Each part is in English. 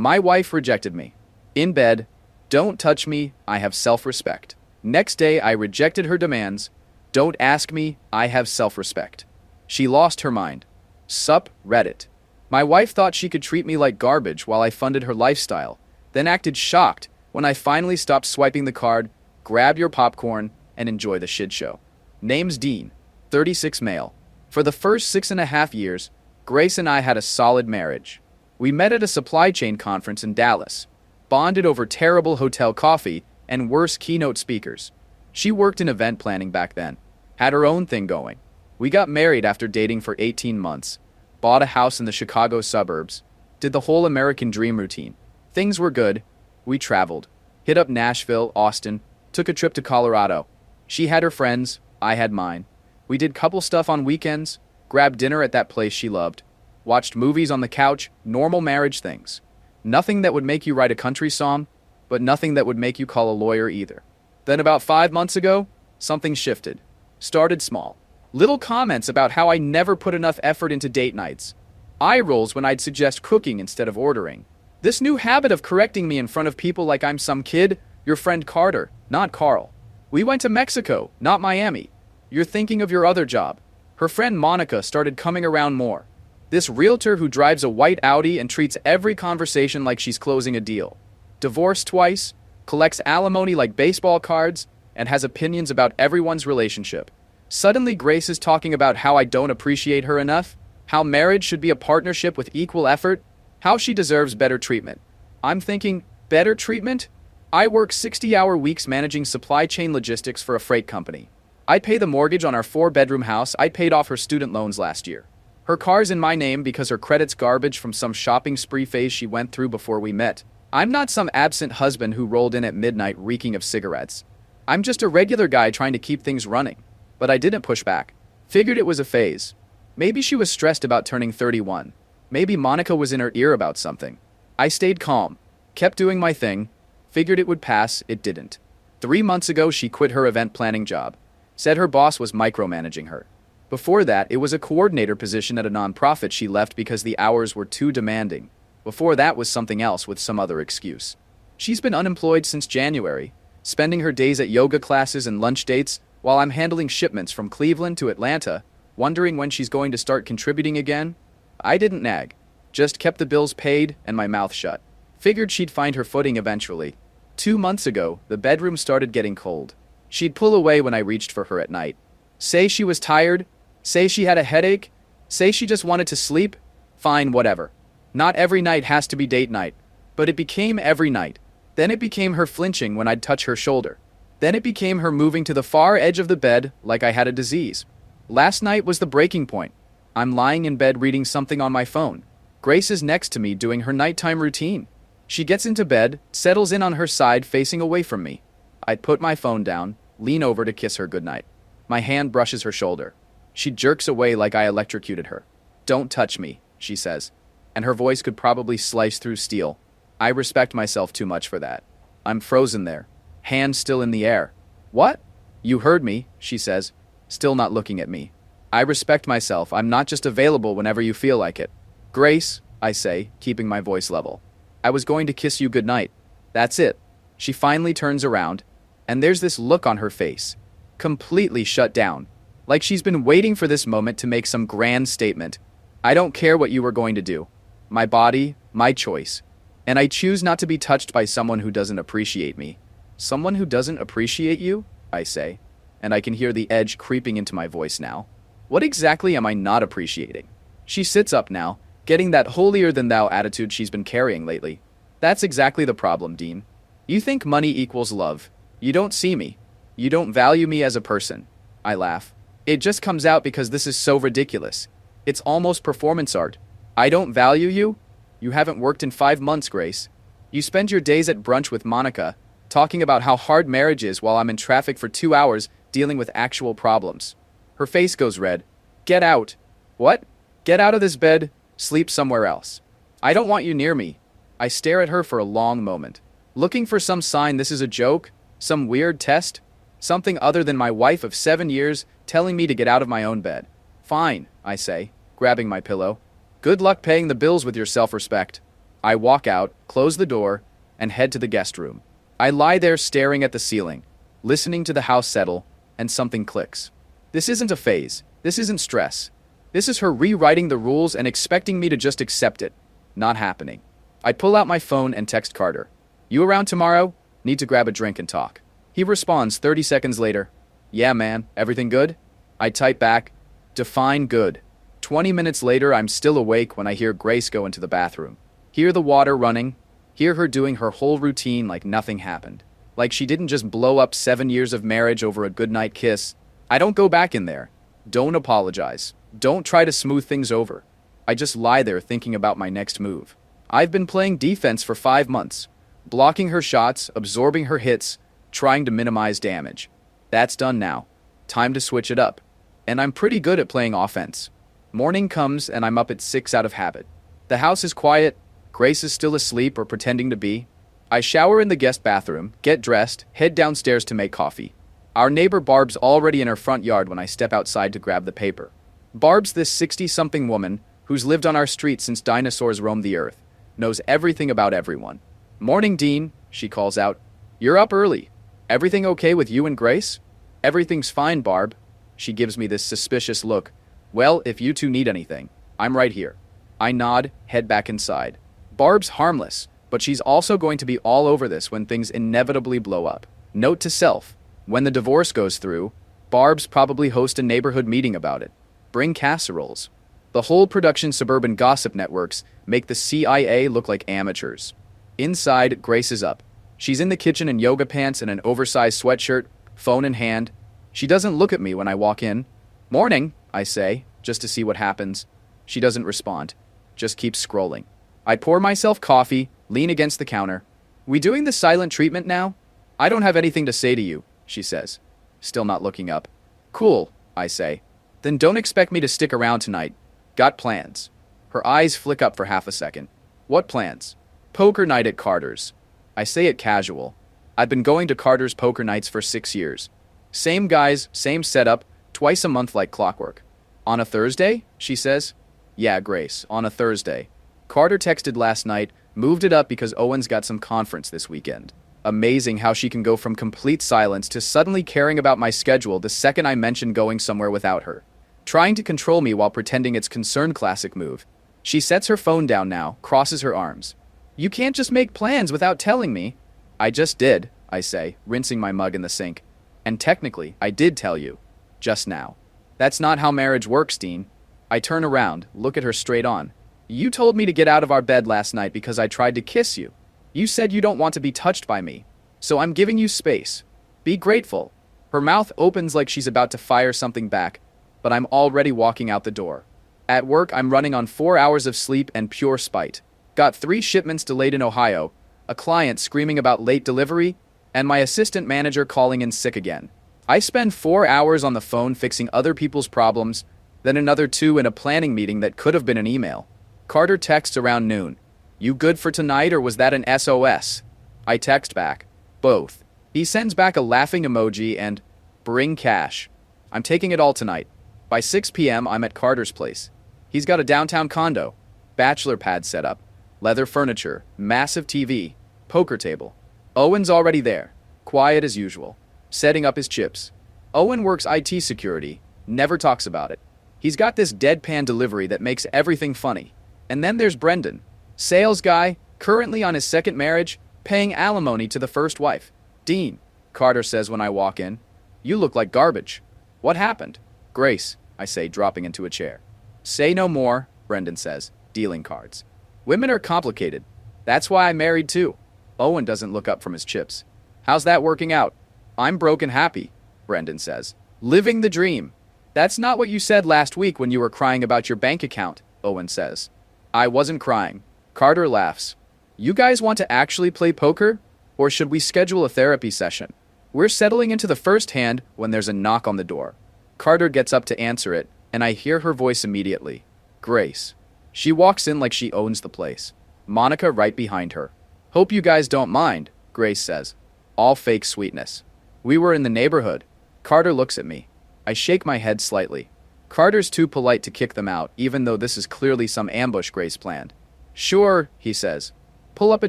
My wife rejected me. In bed, don't touch me, I have self-respect. Next day, I rejected her demands. Don't ask me, I have self-respect. She lost her mind. Sup, Reddit. My wife thought she could treat me like garbage while I funded her lifestyle, then acted shocked when I finally stopped swiping the card, grab your popcorn, and enjoy the shit show. Name's Dean, 36 male. For the first 6.5 years, Grace and I had a solid marriage. We met at a supply chain conference in Dallas, bonded over terrible hotel coffee and worse keynote speakers. She worked in event planning back then, had her own thing going. We got married after dating for 18 months, bought a house in the Chicago suburbs, did the whole American dream routine. Things were good. We traveled, hit up Nashville, Austin, took a trip to Colorado. She had her friends, I had mine. We did couple stuff on weekends, grabbed dinner at that place she loved, watched movies on the couch, normal marriage things. Nothing that would make you write a country song, but nothing that would make you call a lawyer either. Then about 5 months ago, something shifted. Started small. Little comments about how I never put enough effort into date nights. Eye rolls when I'd suggest cooking instead of ordering. This new habit of correcting me in front of people like I'm some kid, your friend Carter, not Carl. We went to Mexico, not Miami. You're thinking of your other job. Her friend Monica started coming around more. This realtor who drives a white Audi and treats every conversation like she's closing a deal. Divorced twice, collects alimony like baseball cards, and has opinions about everyone's relationship. Suddenly Grace is talking about how I don't appreciate her enough, how marriage should be a partnership with equal effort, how she deserves better treatment. I'm thinking, better treatment? I work 60-hour weeks managing supply chain logistics for a freight company. I pay the mortgage on our 4-bedroom house. I paid off her student loans last year. Her car's in my name because her credit's garbage from some shopping spree phase she went through before we met. I'm not some absent husband who rolled in at midnight reeking of cigarettes. I'm just a regular guy trying to keep things running. But I didn't push back. Figured it was a phase. Maybe she was stressed about turning 31. Maybe Monica was in her ear about something. I stayed calm, kept doing my thing, figured it would pass, it didn't. 3 months ago, she quit her event planning job. Said her boss was micromanaging her. Before that, it was a coordinator position at a nonprofit she left because the hours were too demanding. Before that was something else with some other excuse. She's been unemployed since January, spending her days at yoga classes and lunch dates while I'm handling shipments from Cleveland to Atlanta, wondering when she's going to start contributing again. I didn't nag, just kept the bills paid and my mouth shut. Figured she'd find her footing eventually. 2 months ago, the bedroom started getting cold. She'd pull away when I reached for her at night. Say she was tired, say she had a headache, say she just wanted to sleep. Fine, whatever. Not every night has to be date night, but it became every night. Then it became her flinching when I'd touch her shoulder. Then it became her moving to the far edge of the bed like I had a disease. Last night was the breaking point. I'm lying in bed reading something on my phone. Grace is next to me doing her nighttime routine. She gets into bed, settles in on her side facing away from me. I'd put my phone down, lean over to kiss her goodnight. My hand brushes her shoulder. She jerks away like I electrocuted her. Don't touch me, she says, and her voice could probably slice through steel. I respect myself too much for that. I'm frozen there, hands still in the air. What? You heard me, she says, still not looking at me. I respect myself. I'm not just available whenever you feel like it. Grace, I say, keeping my voice level. I was going to kiss you goodnight. That's it. She finally turns around, and there's this look on her face, completely shut down, like she's been waiting for this moment to make some grand statement. I don't care what you were going to do. My body, my choice. And I choose not to be touched by someone who doesn't appreciate me. Someone who doesn't appreciate you? I say, and I can hear the edge creeping into my voice now. What exactly am I not appreciating? She sits up now, getting that holier-than-thou attitude she's been carrying lately. That's exactly the problem, Dean. You think money equals love. You don't see me. You don't value me as a person. I laugh. It just comes out because this is so ridiculous. It's almost performance art. I don't value you? You haven't worked in 5 months, Grace. You spend your days at brunch with Monica, talking about how hard marriage is while I'm in traffic for 2 hours dealing with actual problems. Her face goes red. Get out. What? Get out of this bed. Sleep somewhere else. I don't want you near me. I stare at her for a long moment, looking for some sign this is a joke, some weird test, something other than my wife of 7 years telling me to get out of my own bed. Fine, I say, grabbing my pillow. Good luck paying the bills with your self-respect. I walk out, close the door, and head to the guest room. I lie there staring at the ceiling, listening to the house settle, and something clicks. This isn't a phase. This isn't stress. This is her rewriting the rules and expecting me to just accept it. Not happening. I pull out my phone and text Carter. You around tomorrow? Need to grab a drink and talk. He responds 30 seconds later. Yeah, man. Everything good? I type back. Define good. 20 minutes later, I'm still awake when I hear Grace go into the bathroom. Hear the water running. Hear her doing her whole routine like nothing happened. Like she didn't just blow up 7 years of marriage over a goodnight kiss. I don't go back in there. Don't apologize. Don't try to smooth things over. I just lie there thinking about my next move. I've been playing defense for 5 months, blocking her shots, absorbing her hits, trying to minimize damage. That's done now. Time to switch it up. And I'm pretty good at playing offense. Morning comes and I'm up at 6 out of habit. The house is quiet. Grace is still asleep or pretending to be. I shower in the guest bathroom, get dressed, head downstairs to make coffee. Our neighbor Barb's already in her front yard when I step outside to grab the paper. Barb's this 60-something woman who's lived on our street since dinosaurs roamed the earth, knows everything about everyone. Morning, Dean, she calls out. You're up early. Everything okay with you and Grace? Everything's fine, Barb. She gives me this suspicious look. Well, if you two need anything, I'm right here. I nod, head back inside. Barb's harmless, but she's also going to be all over this when things inevitably blow up. Note to self, when the divorce goes through, Barb's probably host a neighborhood meeting about it. Bring casseroles. The whole production suburban gossip networks make the CIA look like amateurs. Inside, Grace is up. She's in the kitchen in yoga pants and an oversized sweatshirt, phone in hand. She doesn't look at me when I walk in. Morning, I say, just to see what happens. She doesn't respond, just keeps scrolling. I pour myself coffee, lean against the counter. We doing the silent treatment now? I don't have anything to say to you, she says, still not looking up. Cool, I say. Then don't expect me to stick around tonight. Got plans. Her eyes flick up for half a second. What plans? Poker night at Carter's. I say it casual. I've been going to Carter's poker nights for 6 years. Same guys, same setup, twice a month like clockwork. On a Thursday? She says. Yeah, Grace, on a Thursday. Carter texted last night, moved it up because Owen's got some conference this weekend. Amazing how she can go from complete silence to suddenly caring about my schedule the second I mention going somewhere without her. Trying to control me while pretending it's concerned classic move. She sets her phone down now, crosses her arms. You can't just make plans without telling me. I just did, I say, rinsing my mug in the sink. And technically, I did tell you. Just now. That's not how marriage works, Dean. I turn around, look at her straight on. You told me to get out of our bed last night because I tried to kiss you. You said you don't want to be touched by me. So I'm giving you space. Be grateful. Her mouth opens like she's about to fire something back, but I'm already walking out the door. At work, I'm running on 4 hours of sleep and pure spite. Got 3 shipments delayed in Ohio, a client screaming about late delivery, and my assistant manager calling in sick again. I spend 4 hours on the phone fixing other people's problems, then another 2 in a planning meeting that could have been an email. Carter texts around noon. You good for tonight or was that an SOS? I text back. Both. He sends back a laughing emoji and bring cash. I'm taking it all tonight. By 6 p.m. I'm at Carter's place. He's got a downtown condo, bachelor pad set up, leather furniture, massive TV, poker table. Owen's already there, quiet as usual, setting up his chips. Owen works IT security, never talks about it. He's got this deadpan delivery that makes everything funny. And then there's Brendan, sales guy, currently on his second marriage, paying alimony to the first wife. Dean, Carter says when I walk in, you look like garbage. What happened? Grace, I say, dropping into a chair. Say no more, Brendan says, dealing cards. Women are complicated. That's why I married too. Owen doesn't look up from his chips. How's that working out? I'm broke and happy, Brendan says. Living the dream. That's not what you said last week when you were crying about your bank account, Owen says. I wasn't crying. Carter laughs. You guys want to actually play poker? Or should we schedule a therapy session? We're settling into the first hand when there's a knock on the door. Carter gets up to answer it, and I hear her voice immediately. Grace. She walks in like she owns the place. Monica right behind her. Hope you guys don't mind, Grace says. All fake sweetness. We were in the neighborhood. Carter looks at me. I shake my head slightly. Carter's too polite to kick them out, even though this is clearly some ambush Grace planned. Sure, he says. Pull up a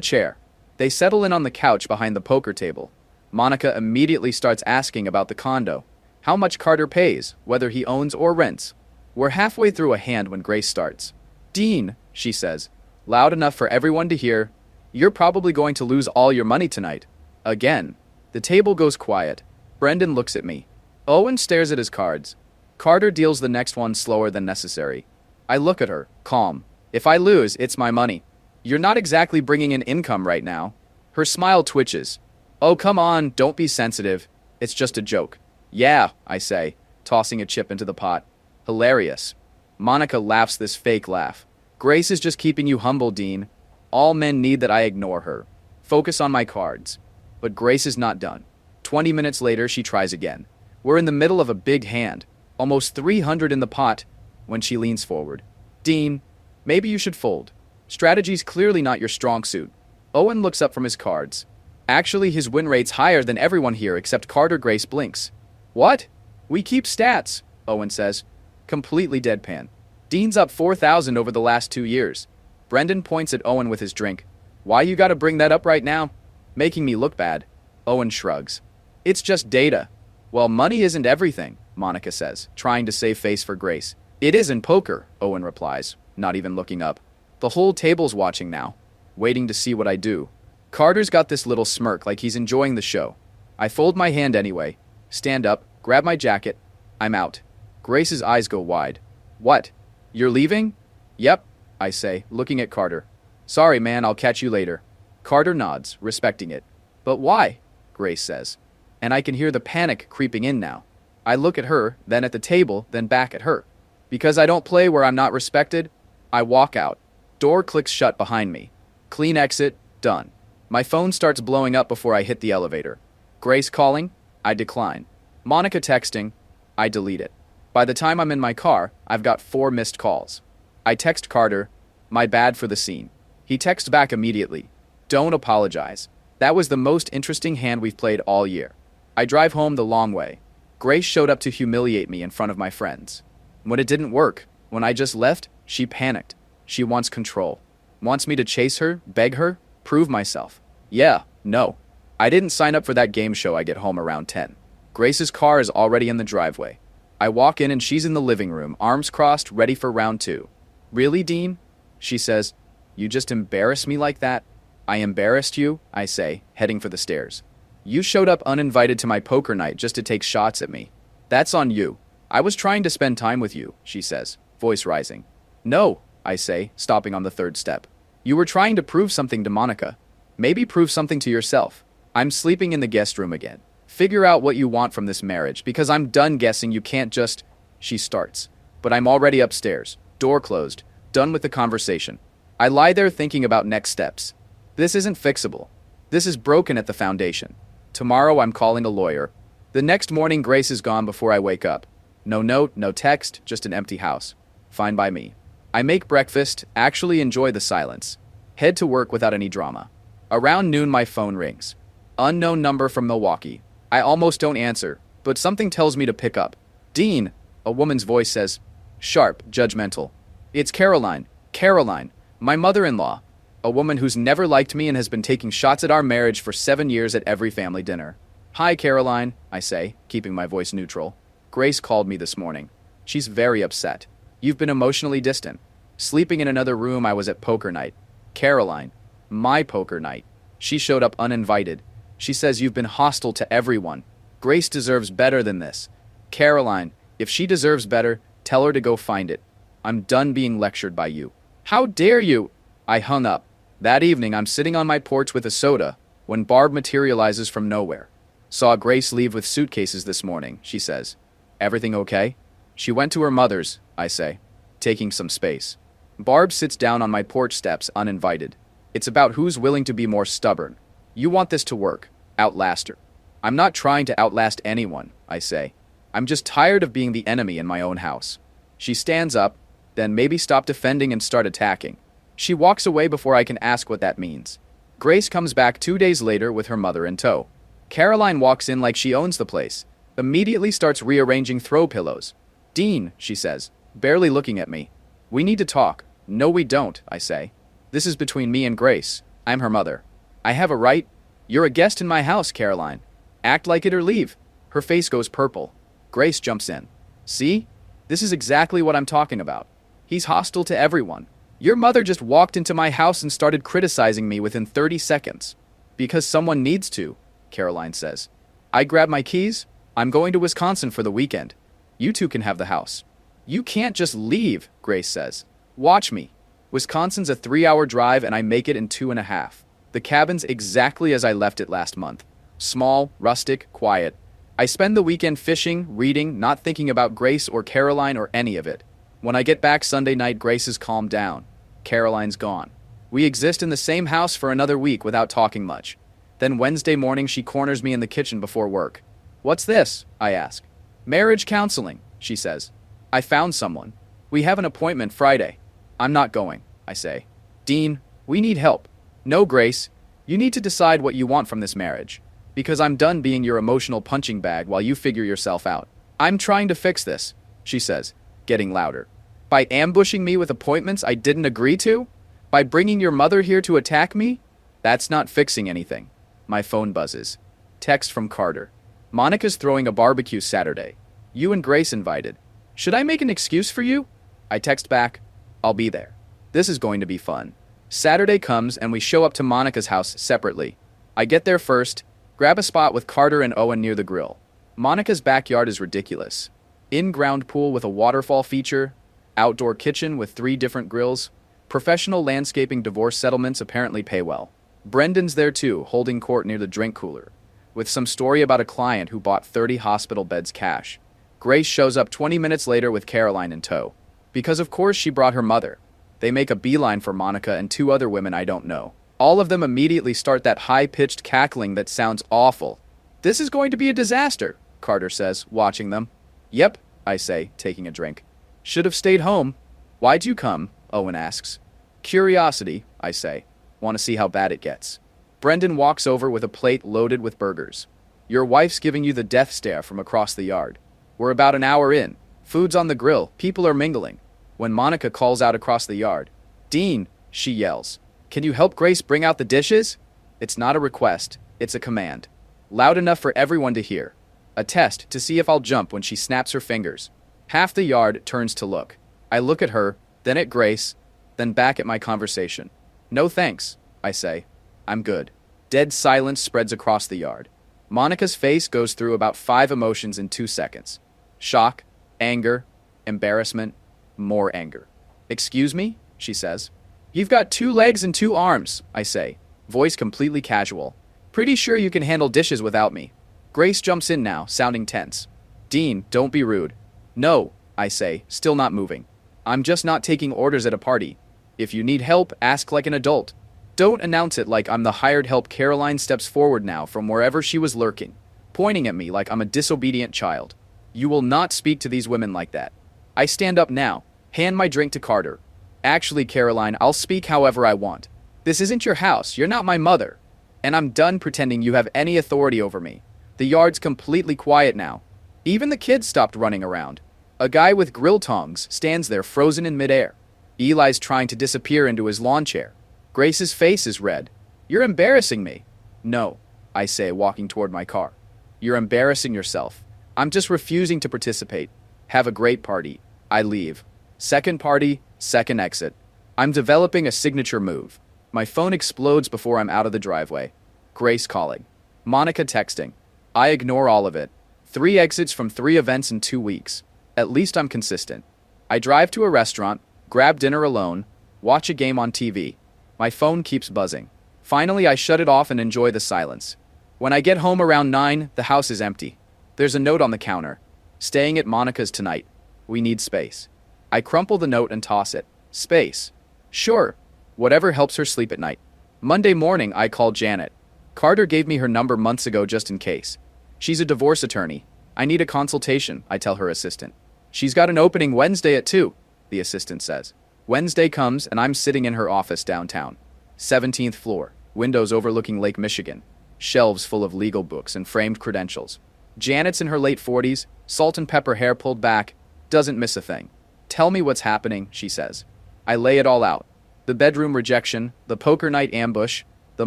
chair. They settle in on the couch behind the poker table. Monica immediately starts asking about the condo, how much Carter pays, whether he owns or rents. We're halfway through a hand when Grace starts. Dean, she says, loud enough for everyone to hear, you're probably going to lose all your money tonight. Again. The table goes quiet. Brendan looks at me. Owen stares at his cards. Carter deals the next one slower than necessary. I look at her, calm. If I lose, it's my money. You're not exactly bringing in income right now. Her smile twitches. Oh, come on, don't be sensitive. It's just a joke. Yeah, I say, tossing a chip into the pot. Hilarious. Monica laughs this fake laugh. Grace is just keeping you humble, Dean. All men need that I ignore her. Focus on my cards. But Grace is not done. 20 minutes later, she tries again. We're in the middle of a big hand, almost 300 in the pot, when she leans forward. Dean, maybe you should fold. Strategy's clearly not your strong suit. Owen looks up from his cards. Actually, his win rate's higher than everyone here except Carter. Grace blinks. What? We keep stats, Owen says. Completely deadpan. Dean's up 4,000 over the last 2 years. Brendan points at Owen with his drink. Why you gotta bring that up right now? Making me look bad. Owen shrugs. It's just data. Well, money isn't everything, Monica says, trying to save face for Grace. It is in poker, Owen replies, not even looking up. The whole table's watching now, waiting to see what I do. Carter's got this little smirk like he's enjoying the show. I fold my hand anyway, stand up, grab my jacket. I'm out. Grace's eyes go wide. What? You're leaving? Yep, I say, looking at Carter. Sorry, man, I'll catch you later. Carter nods, respecting it. But why? Grace says. And I can hear the panic creeping in now. I look at her, then at the table, then back at her. Because I don't play where I'm not respected, I walk out. Door clicks shut behind me. Clean exit, done. My phone starts blowing up before I hit the elevator. Grace calling? I decline. Monica texting? I delete it. By the time I'm in my car, I've got 4 missed calls. I text Carter, my bad for the scene. He texts back immediately. Don't apologize. That was the most interesting hand we've played all year. I drive home the long way. Grace showed up to humiliate me in front of my friends. When it didn't work, when I just left, she panicked. She wants control. Wants me to chase her, beg her, prove myself. Yeah, no. I didn't sign up for that game show. I get home around 10. Grace's car is already in the driveway. I walk in and she's in the living room, arms crossed, ready for round 2. Really, Dean? She says, you just embarrassed me like that? I embarrassed you, I say, heading for the stairs. You showed up uninvited to my poker night just to take shots at me. That's on you. I was trying to spend time with you, she says, voice rising. No, I say, stopping on the 3rd step. You were trying to prove something to Monica. Maybe prove something to yourself. I'm sleeping in the guest room again. Figure out what you want from this marriage, because I'm done guessing. You can't just... She starts. But I'm already upstairs, door closed, done with the conversation. I lie there thinking about next steps. This isn't fixable. This is broken at the foundation. Tomorrow I'm calling a lawyer. The next morning Grace is gone before I wake up. No note, no text, just an empty house. Fine by me. I make breakfast, actually enjoy the silence. Head to work without any drama. Around noon my phone rings. Unknown number from Milwaukee. I almost don't answer, but something tells me to pick up. Dean, a woman's voice says. Sharp, judgmental. It's Caroline. Caroline, my mother-in-law. A woman who's never liked me and has been taking shots at our marriage for 7 years at every family dinner. Hi, Caroline, I say, keeping my voice neutral. Grace called me this morning. She's very upset. You've been emotionally distant. Sleeping in another room. I was at poker night. Caroline, my poker night. She showed up uninvited. She says you've been hostile to everyone. Grace deserves better than this. Caroline, if she deserves better, tell her to go find it. I'm done being lectured by you. How dare you? I hung up. That evening, I'm sitting on my porch with a soda when Barb materializes from nowhere. Saw Grace leave with suitcases this morning, she says. Everything okay? She went to her mother's, I say, taking some space. Barb sits down on my porch steps uninvited. It's about who's willing to be more stubborn. You want this to work. Outlast her. I'm not trying to outlast anyone, I say. I'm just tired of being the enemy in my own house. She stands up, then maybe stop defending and start attacking. She walks away before I can ask what that means. Grace comes back 2 days later with her mother in tow. Caroline walks in like she owns the place, immediately starts rearranging throw pillows. Dean, she says, barely looking at me. We need to talk. No, we don't, I say. This is between me and Grace. I'm her mother. I have a right. You're a guest in my house, Caroline. Act like it or leave. Her face goes purple. Grace jumps in. See? This is exactly what I'm talking about. He's hostile to everyone. Your mother just walked into my house and started criticizing me within 30 seconds. Because someone needs to, Caroline says. I grab my keys. I'm going to Wisconsin for the weekend. You two can have the house. You can't just leave, Grace says. Watch me. Wisconsin's a 3-hour drive and I make it in 2.5. The cabin's exactly as I left it last month. Small, rustic, quiet. I spend the weekend fishing, reading, not thinking about Grace or Caroline or any of it. When I get back Sunday night, Grace is calmed down. Caroline's gone. We exist in the same house for another week without talking much. Then Wednesday morning, she corners me in the kitchen before work. What's this? I ask. Marriage counseling, she says. I found someone. We have an appointment Friday. I'm not going, I say. Dean, we need help. No, Grace. You need to decide what you want from this marriage. Because I'm done being your emotional punching bag while you figure yourself out. I'm trying to fix this, she says, getting louder. By ambushing me with appointments I didn't agree to? By bringing your mother here to attack me? That's not fixing anything. My phone buzzes. Text from Carter. Monica's throwing a barbecue Saturday. You and Grace invited. Should I make an excuse for you? I text back, I'll be there. This is going to be fun. Saturday comes and we show up to Monica's house separately. I get there first, grab a spot with Carter and Owen near the grill. Monica's backyard is ridiculous. In-ground pool with a waterfall feature, outdoor kitchen with 3 different grills, professional landscaping divorce settlements apparently pay well. Brendan's there too, holding court near the drink cooler, with some story about a client who bought 30 hospital beds cash. Grace shows up 20 minutes later with Caroline in tow. Because of course she brought her mother. They make a beeline for Monica and 2 other women I don't know. All of them immediately start that high-pitched cackling that sounds awful. This is going to be a disaster, Carter says, watching them. Yep, I say, taking a drink. Should have stayed home. Why'd you come? Owen asks. Curiosity, I say. Want to see how bad it gets. Brendan walks over with a plate loaded with burgers. Your wife's giving you the death stare from across the yard. We're about an hour in. Food's on the grill. People are mingling. When Monica calls out across the yard. Dean, she yells. Can you help Grace bring out the dishes? It's not a request. It's a command. Loud enough for everyone to hear. A test to see if I'll jump when she snaps her fingers. Half the yard turns to look. I look at her, then at Grace, then back at my conversation. No thanks, I say. I'm good. Dead silence spreads across the yard. Monica's face goes through about 5 emotions in 2 seconds. Shock, anger, embarrassment, more anger. Excuse me? She says. You've got 2 legs and 2 arms, I say, voice completely casual. Pretty sure you can handle dishes without me. Grace jumps in now, sounding tense. Dean, don't be rude. No, I say, still not moving. I'm just not taking orders at a party. If you need help, ask like an adult. Don't announce it like I'm the hired help. Caroline steps forward now from wherever she was lurking, pointing at me like I'm a disobedient child. You will not speak to these women like that. I stand up now, hand my drink to Carter. Actually, Caroline, I'll speak however I want. This isn't your house, you're not my mother. And I'm done pretending you have any authority over me. The yard's completely quiet now. Even the kids stopped running around. A guy with grill tongs stands there frozen in midair. Eli's trying to disappear into his lawn chair. Grace's face is red. You're embarrassing me. No, I say, walking toward my car. You're embarrassing yourself. I'm just refusing to participate. Have a great party. I leave. Second party, second exit. I'm developing a signature move. My phone explodes before I'm out of the driveway. Grace calling. Monica texting. I ignore all of it. 3 exits from 3 events in 2 weeks. At least I'm consistent. I drive to a restaurant, grab dinner alone, watch a game on TV. My phone keeps buzzing. Finally, I shut it off and enjoy the silence. When I get home around 9, the house is empty. There's a note on the counter. Staying at Monica's tonight. We need space. I crumple the note and toss it. Space. Sure. Whatever helps her sleep at night. Monday morning, I call Janet. Carter gave me her number months ago just in case. She's a divorce attorney. I need a consultation, I tell her assistant. She's got an opening Wednesday at 2, the assistant says. Wednesday comes and I'm sitting in her office downtown. 17th floor, windows overlooking Lake Michigan, shelves full of legal books and framed credentials. Janet's in her late 40s, salt and pepper hair pulled back, doesn't miss a thing. Tell me what's happening, she says. I lay it all out. The bedroom rejection, the poker night ambush, the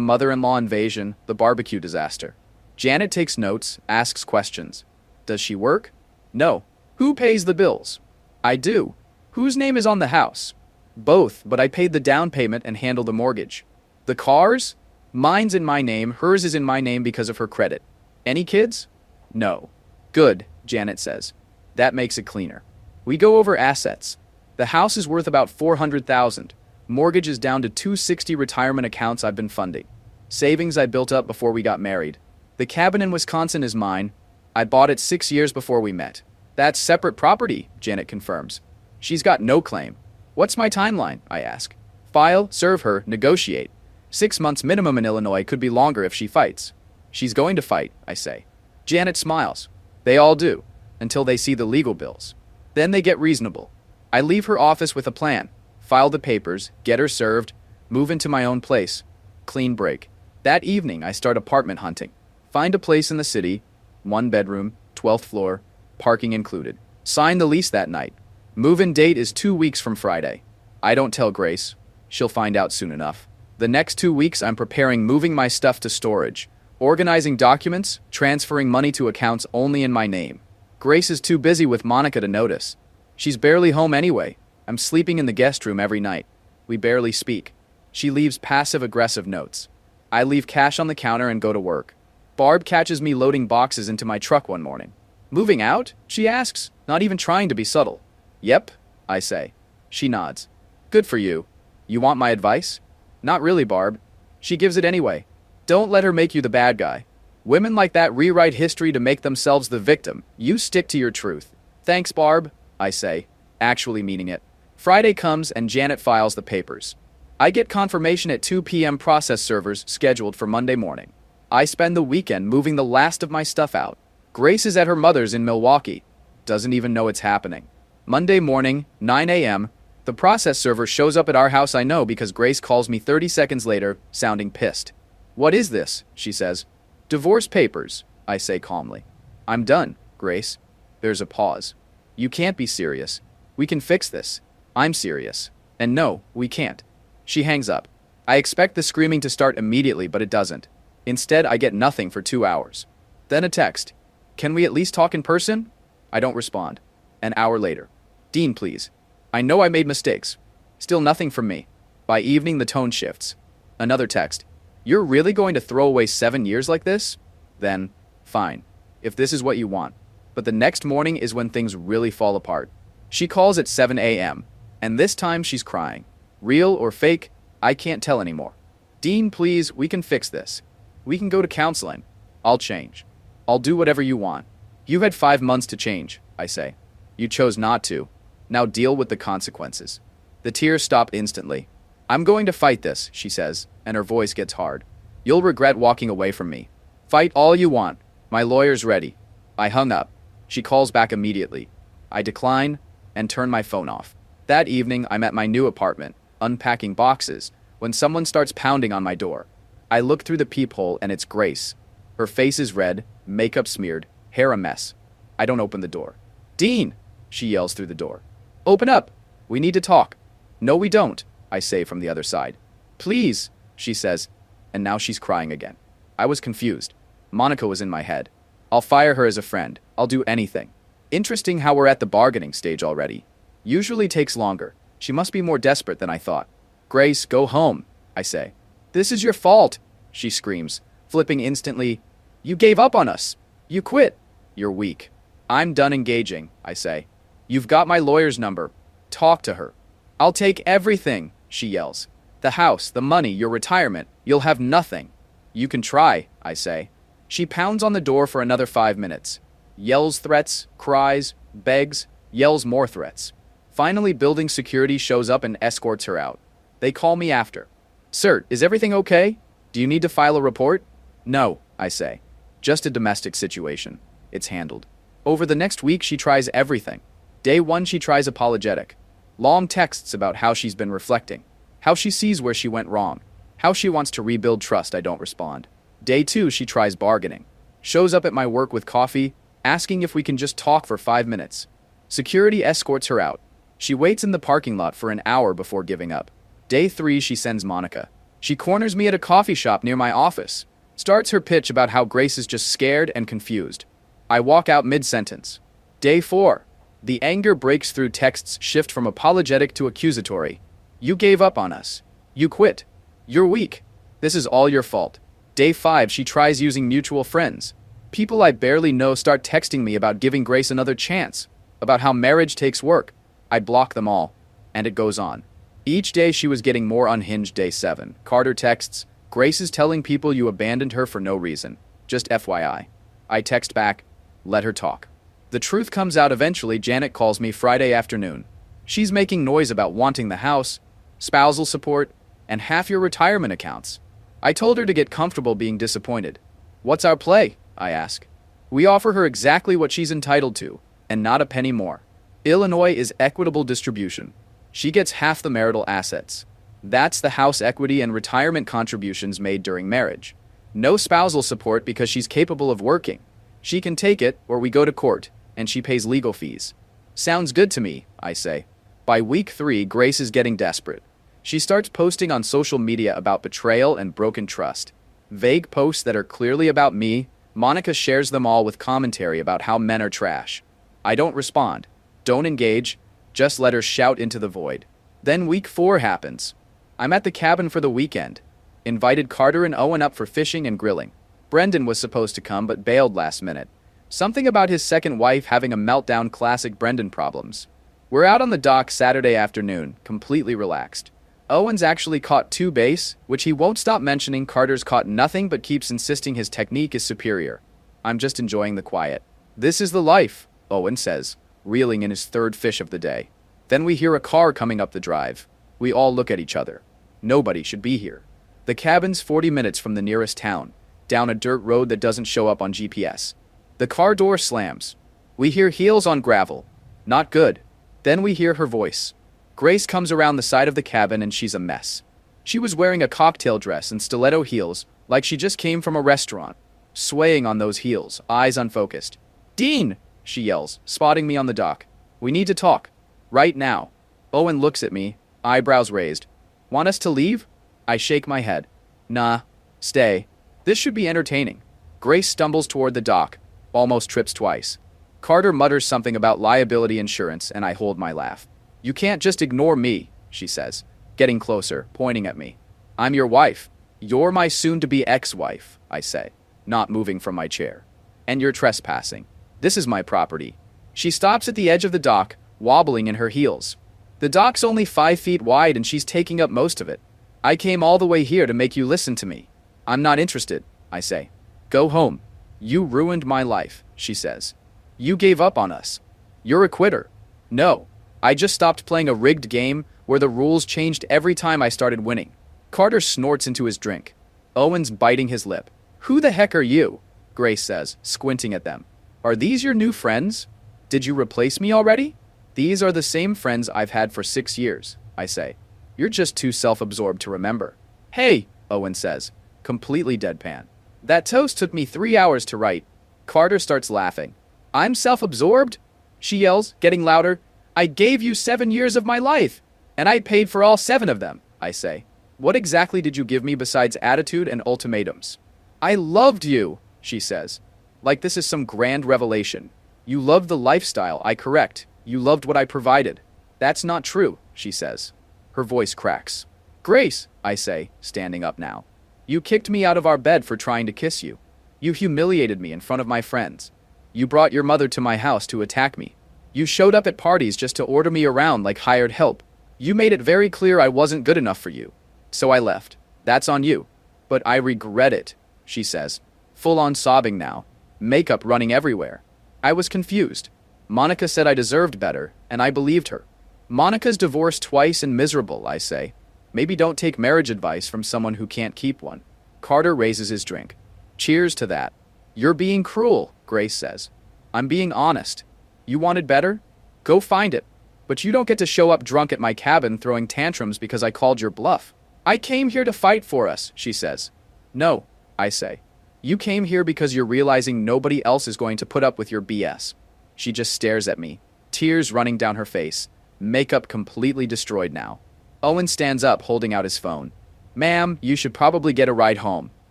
mother-in-law invasion, the barbecue disaster. Janet takes notes, asks questions. Does she work? No. Who pays the bills? I do. Whose name is on the house? Both, but I paid the down payment and handle the mortgage. The cars? Mine's in my name, hers is in my name because of her credit. Any kids? No. Good, Janet says. That makes it cleaner. We go over assets. The house is worth about $400,000. Mortgage is down to $260 retirement accounts I've been funding. Savings I built up before we got married. The cabin in Wisconsin is mine. I bought it 6 years before we met. That's separate property, Janet confirms. She's got no claim. What's my timeline? I ask. File, serve her, negotiate. 6 months minimum in Illinois, could be longer if she fights. She's going to fight, I say. Janet smiles. They all do, until they see the legal bills. Then they get reasonable. I leave her office with a plan. File the papers, get her served, move into my own place. Clean break. That evening, I start apartment hunting. Find a place in the city, 1 bedroom, 12th floor, parking included. Sign the lease that night. Move-in date is 2 weeks from Friday. I don't tell Grace. She'll find out soon enough. The next 2 weeks, I'm preparing moving my stuff to storage, organizing documents, transferring money to accounts only in my name. Grace is too busy with Monica to notice. She's barely home anyway. I'm sleeping in the guest room every night. We barely speak. She leaves passive-aggressive notes. I leave cash on the counter and go to work. Barb catches me loading boxes into my truck one morning. Moving out? She asks, not even trying to be subtle. Yep, I say. She nods. Good for you. You want my advice? Not really, Barb. She gives it anyway. Don't let her make you the bad guy. Women like that rewrite history to make themselves the victim. You stick to your truth. Thanks, Barb, I say, actually meaning it. Friday comes and Janet files the papers. I get confirmation at 2 p.m. process servers scheduled for Monday morning. I spend the weekend moving the last of my stuff out. Grace is at her mother's in Milwaukee. Doesn't even know it's happening. Monday morning, 9 a.m., the process server shows up at our house. I know because Grace calls me 30 seconds later, sounding pissed. What is this? She says. Divorce papers, I say calmly. I'm done, Grace. There's a pause. You can't be serious. We can fix this. I'm serious. And no, we can't. She hangs up. I expect the screaming to start immediately, but it doesn't. Instead, I get nothing for 2 hours. Then a text. Can we at least talk in person? I don't respond. An hour later. Dean, please. I know I made mistakes. Still nothing from me. By evening, the tone shifts. Another text. You're really going to throw away 7 years like this? Then, fine. If this is what you want. But the next morning is when things really fall apart. She calls at 7 a.m., and this time she's crying. Real or fake, I can't tell anymore. Dean, please, we can fix this. We can go to counseling. I'll change. I'll do whatever you want. You had 5 months to change, I say. You chose not to. Now deal with the consequences. The tears stop instantly. I'm going to fight this, she says, and her voice gets hard. You'll regret walking away from me. Fight all you want. My lawyer's ready. I hung up. She calls back immediately. I decline and turn my phone off. That evening, I'm at my new apartment, unpacking boxes, when someone starts pounding on my door. I look through the peephole and it's Grace. Her face is red, makeup smeared, hair a mess. I don't open the door. Dean, she yells through the door. Open up. We need to talk. No, we don't, I say from the other side. Please, she says, and now she's crying again. I was confused. Monica was in my head. I'll fire her as a friend. I'll do anything. Interesting how we're at the bargaining stage already. Usually takes longer. She must be more desperate than I thought. Grace, go home, I say. This is your fault, she screams, flipping instantly. You gave up on us. You quit. You're weak. I'm done engaging, I say. You've got my lawyer's number. Talk to her. I'll take everything, she yells. The house, the money, your retirement. You'll have nothing. You can try, I say. She pounds on the door for another 5 minutes. Yells threats, cries, begs, yells more threats. Finally, building security shows up and escorts her out. They call me after. Sir, is everything okay? Do you need to file a report? No, I say. Just a domestic situation. It's handled. Over the next week, she tries everything. Day 1, she tries apologetic. Long texts about how she's been reflecting. How she sees where she went wrong. How she wants to rebuild trust. I don't respond. Day 2, she tries bargaining. Shows up at my work with coffee, asking if we can just talk for 5 minutes. Security escorts her out. She waits in the parking lot for an hour before giving up. Day 3, she sends Monica. She corners me at a coffee shop near my office. Starts her pitch about how Grace is just scared and confused. I walk out mid-sentence. Day 4. The anger breaks through. Texts shift from apologetic to accusatory. You gave up on us. You quit. You're weak. This is all your fault. Day 5, she tries using mutual friends. People I barely know start texting me about giving Grace another chance, about how marriage takes work. I block them all, and it goes on. Each day she was getting more unhinged. Day 7. Carter texts, Grace is telling people you abandoned her for no reason. Just FYI. I text back, let her talk. The truth comes out eventually. Janet calls me Friday afternoon. She's making noise about wanting the house, spousal support, and half your retirement accounts. I told her to get comfortable being disappointed. What's our play? I ask. We offer her exactly what she's entitled to, and not a penny more. Illinois is equitable distribution. She gets half the marital assets. That's the house equity and retirement contributions made during marriage. No spousal support because she's capable of working. She can take it, or we go to court, and she pays legal fees. Sounds good to me, I say. By week 3, Grace is getting desperate. She starts posting on social media about betrayal and broken trust. Vague posts that are clearly about me. Monica shares them all with commentary about how men are trash. I don't respond. Don't engage. Just let her shout into the void. Then week 4 happens. I'm at the cabin for the weekend. Invited Carter and Owen up for fishing and grilling. Brendan was supposed to come but bailed last minute. Something about his second wife having a meltdown. Classic Brendan problems. We're out on the dock Saturday afternoon, completely relaxed. Owen's actually caught 2 bass, which he won't stop mentioning. Carter's caught nothing but keeps insisting his technique is superior. I'm just enjoying the quiet. This is the life, Owen says, reeling in his 3rd fish of the day. Then we hear a car coming up the drive. We all look at each other. Nobody should be here. The cabin's 40 minutes from the nearest town, down a dirt road that doesn't show up on GPS. The car door slams. We hear heels on gravel. Not good. Then we hear her voice. Grace comes around the side of the cabin and she's a mess. She was wearing a cocktail dress and stiletto heels, like she just came from a restaurant. Swaying on those heels, eyes unfocused. Dean, she yells, spotting me on the dock. We need to talk. Right now. Owen looks at me, eyebrows raised. Want us to leave? I shake my head. Nah. Stay. This should be entertaining. Grace stumbles toward the dock, almost trips twice. Carter mutters something about liability insurance and I hold my laugh. You can't just ignore me, she says, getting closer, pointing at me. I'm your wife. You're my soon-to-be ex-wife, I say, not moving from my chair. And you're trespassing. This is my property. She stops at the edge of the dock, wobbling in her heels. The dock's only 5 feet wide and she's taking up most of it. I came all the way here to make you listen to me. I'm not interested, I say. Go home. You ruined my life, she says. You gave up on us. You're a quitter. No. I just stopped playing a rigged game where the rules changed every time I started winning. Carter snorts into his drink. Owen's biting his lip. Who the heck are you? Grace says, squinting at them. Are these your new friends? Did you replace me already? These are the same friends I've had for 6 years, I say. You're just too self-absorbed to remember. Hey, Owen says, completely deadpan. That toast took me 3 hours to write. Carter starts laughing. I'm self-absorbed? She yells, getting louder. I gave you 7 years of my life, and I paid for all 7 of them, I say. What exactly did you give me besides attitude and ultimatums? I loved you, she says. Like this is some grand revelation. You loved the lifestyle, I correct. You loved what I provided. That's not true, she says. Her voice cracks. Grace, I say, standing up now. You kicked me out of our bed for trying to kiss you. You humiliated me in front of my friends. You brought your mother to my house to attack me. You showed up at parties just to order me around like hired help. You made it very clear I wasn't good enough for you. So I left. That's on you. But I regret it, she says, full on sobbing now, makeup running everywhere. I was confused. Monica said I deserved better, and I believed her. Monica's divorced twice and miserable, I say. Maybe don't take marriage advice from someone who can't keep one. Carter raises his drink. Cheers to that. You're being cruel, Grace says. I'm being honest. You wanted better? Go find it. But you don't get to show up drunk at my cabin throwing tantrums because I called your bluff. I came here to fight for us, she says. No, I say. You came here because you're realizing nobody else is going to put up with your BS. She just stares at me, tears running down her face, makeup completely destroyed now. Owen stands up, holding out his phone. Ma'am, you should probably get a ride home.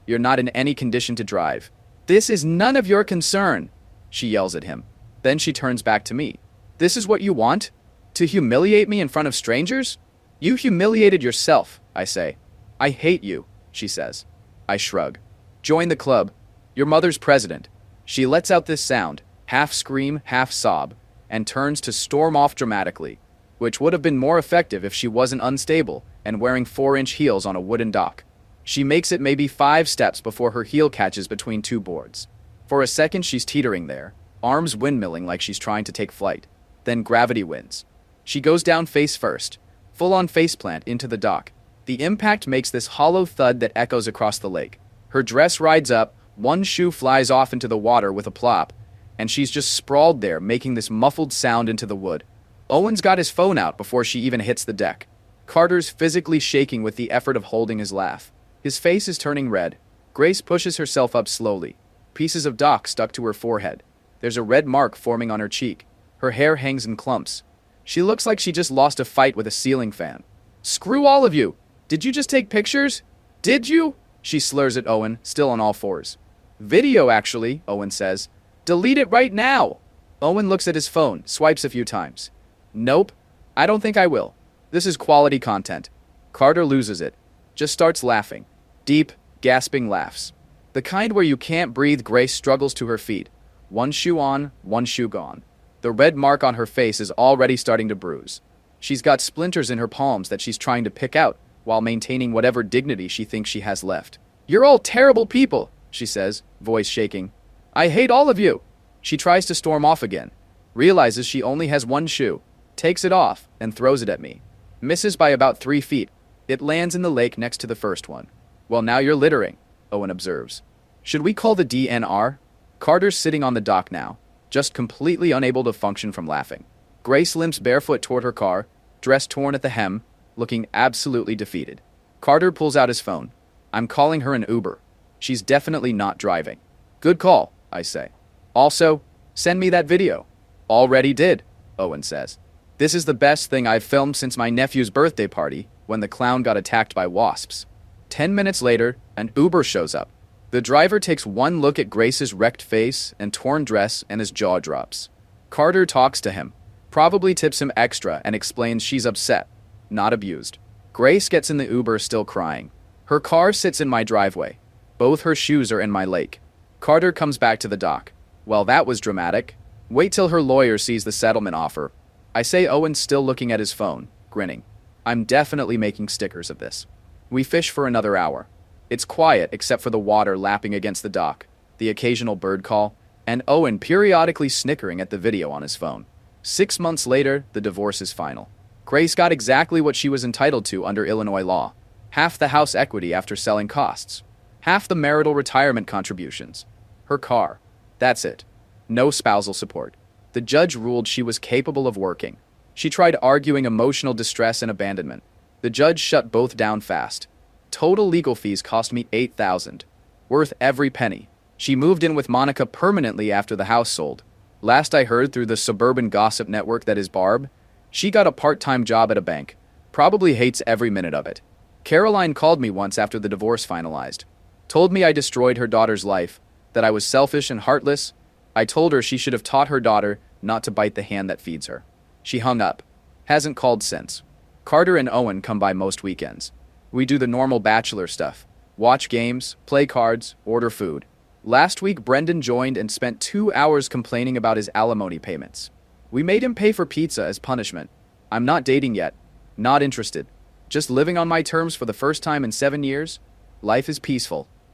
You're not in any condition to drive. This is none of your concern, she yells at him. Then she turns back to me. This is what you want? To humiliate me in front of strangers? You humiliated yourself, I say. I hate you, she says. I shrug. Join the club. Your mother's president. She lets out this sound, half scream, half sob, and turns to storm off dramatically, which would have been more effective if she wasn't unstable and wearing 4-inch heels on a wooden dock. She makes it maybe 5 steps before her heel catches between 2 boards. For a second she's teetering there, arms windmilling like she's trying to take flight. Then gravity wins. She goes down face first, full-on faceplant into the dock. The impact makes this hollow thud that echoes across the lake. Her dress rides up, one shoe flies off into the water with a plop, and she's just sprawled there, making this muffled sound into the wood. Owen's got his phone out before she even hits the deck. Carter's physically shaking with the effort of holding his laugh. His face is turning red. Grace pushes herself up slowly. Pieces of dock stuck to her forehead. There's a red mark forming on her cheek. Her hair hangs in clumps. She looks like she just lost a fight with a ceiling fan. Screw all of you! Did you just take pictures? Did you? She slurs at Owen, still on all fours. Video, actually, Owen says. Delete it right now! Owen looks at his phone, swipes a few times. Nope, I don't think I will. This is quality content. Carter loses it. Just starts laughing. Deep, gasping laughs. The kind where you can't breathe. Grace struggles to her feet. One shoe on, one shoe gone. The red mark on her face is already starting to bruise. She's got splinters in her palms that she's trying to pick out, while maintaining whatever dignity she thinks she has left. You're all terrible people, she says, voice shaking. I hate all of you. She tries to storm off again, realizes she only has one shoe, takes it off, and throws it at me. Misses by about 3 feet. It lands in the lake next to the first one. Well, now you're littering, Owen observes. Should we call the DNR? Carter's sitting on the dock now, just completely unable to function from laughing. Grace limps barefoot toward her car, dress torn at the hem, looking absolutely defeated. Carter pulls out his phone. I'm calling her an Uber. She's definitely not driving. Good call, I say. Also, send me that video. Already did, Owen says. This is the best thing I've filmed since my nephew's birthday party when the clown got attacked by wasps. 10 minutes later, an Uber shows up. The driver takes one look at Grace's wrecked face and torn dress and his jaw drops. Carter talks to him, probably tips him extra and explains she's upset, not abused. Grace gets in the Uber still crying. Her car sits in my driveway. Both her shoes are in my lake. Carter comes back to the dock. Well, that was dramatic. Wait till her lawyer sees the settlement offer. I say. Owen's still looking at his phone, grinning. I'm definitely making stickers of this. We fish for another hour. It's quiet except for the water lapping against the dock, the occasional bird call, and Owen periodically snickering at the video on his phone. 6 months later, the divorce is final. Grace got exactly what she was entitled to under Illinois law. Half the house equity after selling costs. Half the marital retirement contributions. Her car. That's it. No spousal support. The judge ruled she was capable of working. She tried arguing emotional distress and abandonment. The judge shut both down fast. Total legal fees cost me $8,000. Worth every penny. She moved in with Monica permanently after the house sold. Last I heard through the suburban gossip network that is Barb, she got a part-time job at a bank. Probably hates every minute of it. Caroline called me once after the divorce finalized. Told me I destroyed her daughter's life, that I was selfish and heartless. I told her she should have taught her daughter not to bite the hand that feeds her. She hung up. Hasn't called since. Carter and Owen come by most weekends. We do the normal bachelor stuff. Watch games, play cards, order food. Last week, Brendan joined and spent 2 hours complaining about his alimony payments. We made him pay for pizza as punishment. I'm not dating yet. Not interested. Just living on my terms for the first time in 7 years. Life is peaceful.